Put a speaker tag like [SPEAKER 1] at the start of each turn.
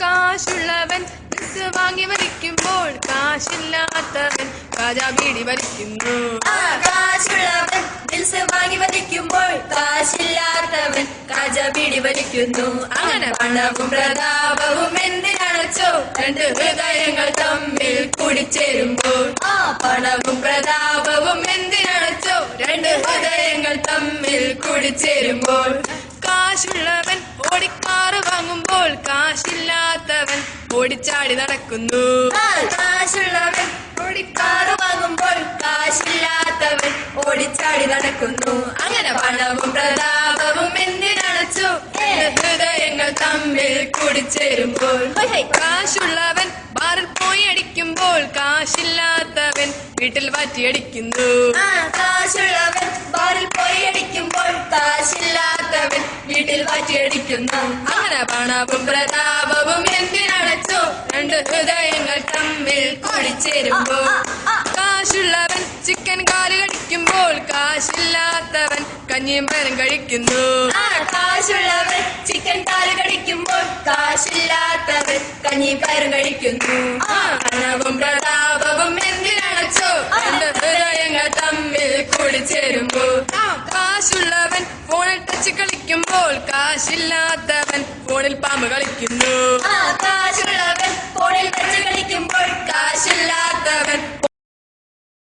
[SPEAKER 1] കാശുള്ളവൻ dress വാങ്ങി വലിക്കുമ്പോൾ കാശില്ലാത്തവൻ Kaja beedi വലിക്കുന്നു.
[SPEAKER 2] കാശുള്ളവൻ dress വാങ്ങി വലിക്കുമ്പോൾ കാശില്ലാത്തവൻ കാജാ ബീഡി വലിക്കുന്നു. അങ്ങനെ പണവും പ്രതാപവും എന്തിനണച്ചോ രണ്ട് ഹൃദയങ്ങൾ തമ്മിൽ കൂടിച്ചേരുമ്പോൾ. പണവും പ്രതാപവും എന്തിനണച്ചോ രണ്ട് ഹൃദയങ്ങൾ തമ്മിൽ കൂടിച്ചേരുമ്പോൾ.
[SPEAKER 1] കാശുള്ളവൻ ഓടിക്കാറ് വാങ്ങുമ്പോൾ കാശില്ലാത്തവൻ ഓടിച്ചാടി നടക്കുന്നു.
[SPEAKER 2] കാശുള്ളവൻ ഓടിക്കാറ് വാങ്ങുമ്പോൾ കാശില്ലാത്തവൻ ഓടിച്ചാടി നടക്കുന്നു. അങ്ങനെ പണവും പ്രതാപവും എന്തിനണച്ചു ഹൃദയങ്ങൾ തമ്മിൽ കൂടിച്ചേരുമ്പോൾ.
[SPEAKER 1] കാശുള്ളവൻ ബാറിൽ പോയി അടിക്കുമ്പോൾ കാശില്ലാത്തവൻ വീട്ടിൽ വാറ്റിയടിക്കുന്നു.
[SPEAKER 2] കാശുള്ളവൻ ബാറിൽ പോയി അടിക്കുമ്പോൾ കാശില്ലാത്തവൻ വീട്ടിൽ വാറ്റിയടിക്കുന്നു.
[SPEAKER 1] അങ്ങനെ പണവും പ്രതാപവും എന്തിനടച്ചു രണ്ട് ഹൃദയങ്ങൾ തമ്മിൽ കൂടിച്ചേരുമ്പോൾ. കാശുള്ളവൻ ചിക്കൻ കാല് കടിക്കുമ്പോൾ കാശില്ലാത്തവൻ കഞ്ഞിയും പയറും കഴിക്കുന്നു.
[SPEAKER 2] കാശുള്ളവൻ ചിക്കൻ കാല് കടിക്കുമ്പോൾ കാശില്ലാത്തവൻ കഞ്ഞിയും പയറും കഴിക്കുന്നു.
[SPEAKER 1] പണവും പ്രതാപവും എന്തിനടച്ചു രണ്ട് ഹൃദയങ്ങൾ തമ്മിൽ കൂടിച്ചേരുമ്പോൾ. കാശുള്ളവൻ ഫോണിൽ ടച്ച് കളിക്കുമ്പോൾ കാശില്ലാത്തവൻ ഫോണിൽ പാമ്പ് കളിക്കുന്നു.
[SPEAKER 2] കാശുള്ളവൻ ഫോണിൽ ടച്ച് കളിക്കുമ്പോൾ കാശില്ലാത്തവൻ